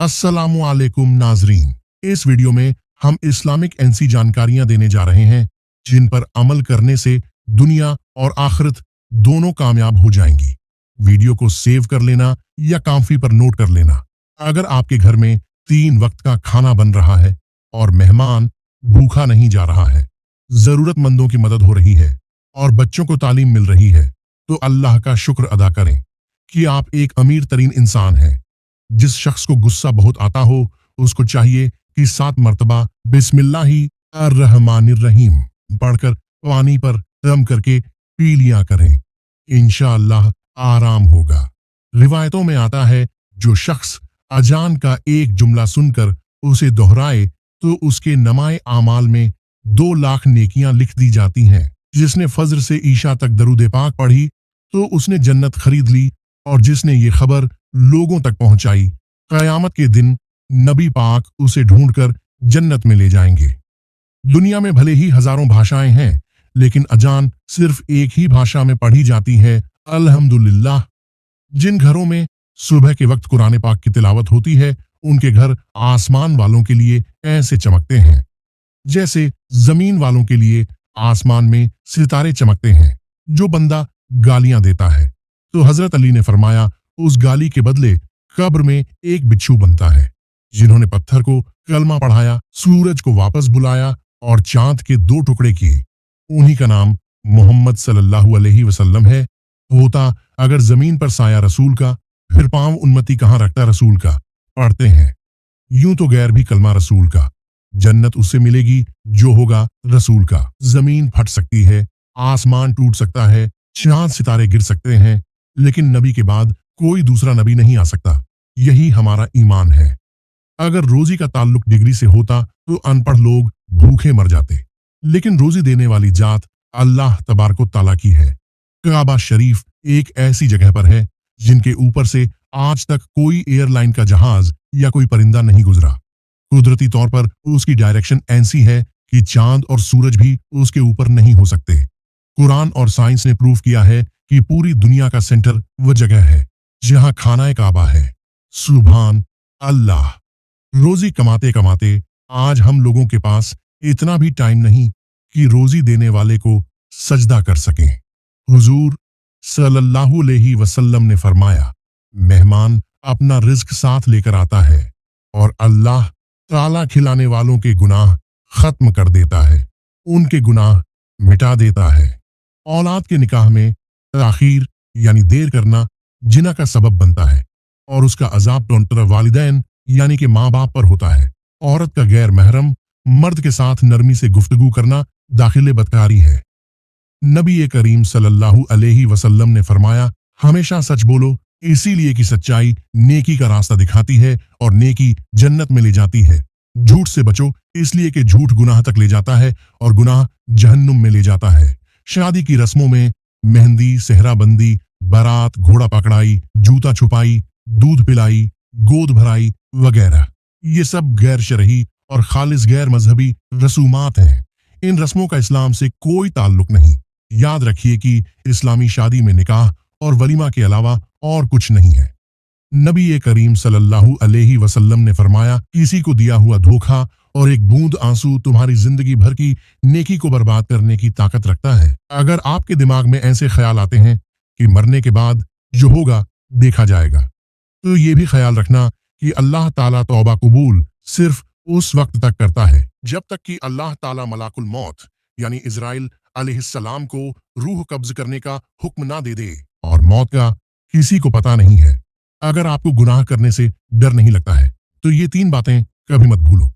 अस्सलामु अलैकुम नाजरीन। इस वीडियो में हम इस्लामिक ऐसी जानकारियां देने जा रहे हैं जिन पर अमल करने से दुनिया और आखिरत दोनों कामयाब हो जाएंगी। वीडियो को सेव कर लेना या काफी पर नोट कर लेना। अगर आपके घर में 3 वक्त का खाना बन रहा है और मेहमान भूखा नहीं जा रहा है, जरूरतमंदों की मदद हो रही है और बच्चों को तालीम मिल रही है, तो अल्लाह का शुक्र अदा करें कि आप एक अमीर तरीन इंसान हैं। जिस शख्स को गुस्सा बहुत आता हो, उसको चाहिए कि 7 मरतबा बिस्मिल्लाहि अर्रहमानिर रहीम पढ़कर पानी पर दम करके पी लिया करें। इंशाअल्लाह आराम होगा। रिवायतों में आता है, जो शख्स अजान का एक जुमला सुनकर उसे दोहराए तो उसके नमाए आमाल में 2 लाख नेकियां लिख दी जाती हैं। जिसने फज्र से ईशा तक दरूद पाक पढ़ी तो उसने जन्नत खरीद ली, और जिसने ये खबर लोगों तक पहुंचाई, क़यामत के दिन नबी पाक उसे ढूंढकर जन्नत में ले जाएंगे। दुनिया में भले ही हजारों भाषाएं हैं, लेकिन अजान सिर्फ एक ही भाषा में पढ़ी जाती है, अल्हम्दुलिल्लाह। जिन घरों में सुबह के वक्त कुरान पाक की तिलावत होती है, उनके घर आसमान वालों के लिए ऐसे चमकते हैं जैसे जमीन वालों के लिए आसमान में सितारे चमकते हैं। जो बंदा गालियां देता है तो हजरत अली ने फरमाया, उस गाली के बदले कब्र में एक बिच्छू बनता है। जिन्होंने पत्थर को कलमा पढ़ाया, सूरज को वापस बुलाया और चांद के 2 टुकड़े किए, उन्हीं का नाम मोहम्मद सल्लल्लाहु अलैहि वसल्लम है। होता अगर जमीन पर साया रसूल का, फिर पांव उन्मती कहाँ रखता रसूल का, पढ़ते हैं। यूं तो गैर भी कलमा रसूल का। जन्नत उससे मिलेगी जो होगा रसूल का। जमीन फट सकती है, आसमान टूट सकता है, चांद सितारे गिर सकते हैं, लेकिन नबी के बाद कोई दूसरा नबी नहीं आ सकता। यही हमारा ईमान है। अगर रोजी का ताल्लुक डिग्री से होता तो अनपढ़ लोग भूखे मर जाते, लेकिन रोजी देने वाली जात अल्लाह तबारक तआला की है। काबा शरीफ एक ऐसी जगह पर है जिनके ऊपर से आज तक कोई एयरलाइन का जहाज या कोई परिंदा नहीं गुजरा। कुदरती तौर पर उसकी डायरेक्शन ऐसी है कि चांद और सूरज भी उसके ऊपर नहीं हो सकते। कुरान और साइंस ने प्रूव किया है कि पूरी दुनिया का सेंटर वह जगह है जहां खाना काबा है। सुभान अल्लाह। रोजी कमाते कमाते आज हम लोगों के पास इतना भी टाइम नहीं कि रोजी देने वाले को सजदा कर सकें। हुजूर सल्लल्लाहु अलैहि वसल्लम ने फरमाया, मेहमान अपना रिज्क साथ लेकर आता है और अल्लाह ताला खिलाने वालों के गुनाह खत्म कर देता है, उनके गुनाह मिटा देता है। औलाद के निकाह में ताखीर यानी देर करना जिना का सबब बनता है, और उसका अजाब टोंटर वालिदैन यानी कि माँ बाप पर होता है। औरत का गैर महरम मर्द के साथ नरमी से गुफ्तगू करना दाखिले बदकारी है। नबी करीम सल्लल्लाहु अलैहि वसल्लम ने फरमाया, हमेशा सच बोलो, इसीलिए कि सच्चाई नेकी का रास्ता दिखाती है और नेकी जन्नत में ले जाती है। झूठ से बचो, इसलिए कि झूठ गुनाह तक ले जाता है और गुनाह जहन्नुम में ले जाता है। शादी की रस्मों में मेहंदी, सेहराबंदी, बारात, घोड़ा पकड़ाई, जूता छुपाई, दूध पिलाई, गोद भराई वगैरह, ये सब गैर शरही और खालिस गैर मजहबी रसूमात हैं। इन रस्मों का इस्लाम से कोई ताल्लुक नहीं। याद रखिए कि इस्लामी शादी में निकाह और वलीमा के अलावा और कुछ नहीं है। नबी करीम सल्लल्लाहु अलैहि वसल्लम ने फरमाया, किसी को दिया हुआ धोखा और एक बूंद आंसू तुम्हारी जिंदगी भर की नेकी को बर्बाद करने की ताकत रखता है। अगर आपके दिमाग में ऐसे ख्याल आते हैं कि मरने के बाद जो होगा देखा जाएगा, तो ये भी ख्याल रखना कि अल्लाह ताला तौबा कबूल सिर्फ उस वक्त तक करता है जब तक कि अल्लाह ताला मलाकुल मौत यानी इजराइल अलैहिस्सलाम को रूह कब्ज करने का हुक्म ना दे दे, और मौत का किसी को पता नहीं है। अगर आपको गुनाह करने से डर नहीं लगता है तो ये 3 बातें कभी मत भूलो।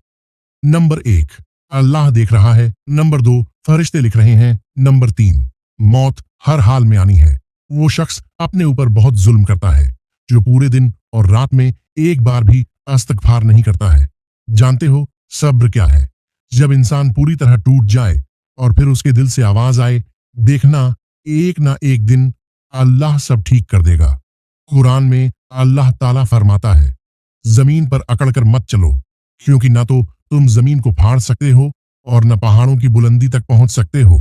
नंबर 1, अल्लाह देख रहा है। नंबर 2, फरिश्ते लिख रहे हैं। नंबर 3, मौत हर हाल में आनी है। वो शख्स अपने ऊपर बहुत जुल्म करता है जो पूरे दिन और रात में एक बार भी इस्तिग़फ़ार नहीं करता है। जानते हो सब्र क्या है? जब इंसान पूरी तरह टूट जाए और फिर उसके दिल से आवाज आए, देखना एक ना एक दिन अल्लाह सब ठीक कर देगा। कुरान में अल्लाह ताला फरमाता है, जमीन पर अकड़कर मत चलो, क्योंकि ना तो तुम जमीन को फाड़ सकते हो और न पहाड़ों की बुलंदी तक पहुंच सकते हो।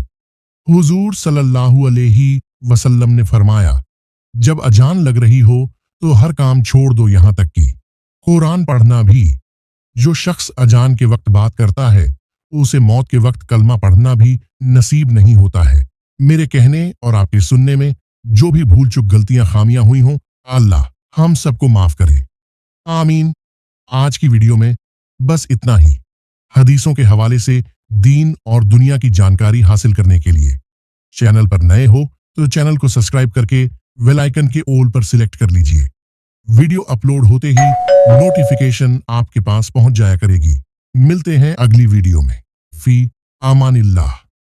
हुजूर सल्लल्लाहु अलैहि वसल्लम ने फरमाया, जब अजान लग रही हो तो हर काम छोड़ दो, यहाँ तक कि कुरान पढ़ना भी। जो शख्स अजान के वक्त बात करता है उसे मौत के वक्त कलमा पढ़ना भी नसीब नहीं होता है। मेरे कहने और आपके सुनने में जो भी भूल चूक गलतियां खामियां हुई हों, अल्लाह हम सबको माफ करे, आमीन। आज की वीडियो में बस इतना ही। हदीसों के हवाले से दीन और दुनिया की जानकारी हासिल करने के लिए चैनल पर नए हो तो चैनल को सब्सक्राइब करके बेल आइकन के ऑल पर सिलेक्ट कर लीजिए। वीडियो अपलोड होते ही नोटिफिकेशन आपके पास पहुंच जाया करेगी। मिलते हैं अगली वीडियो में। फी अमानिल्लाह।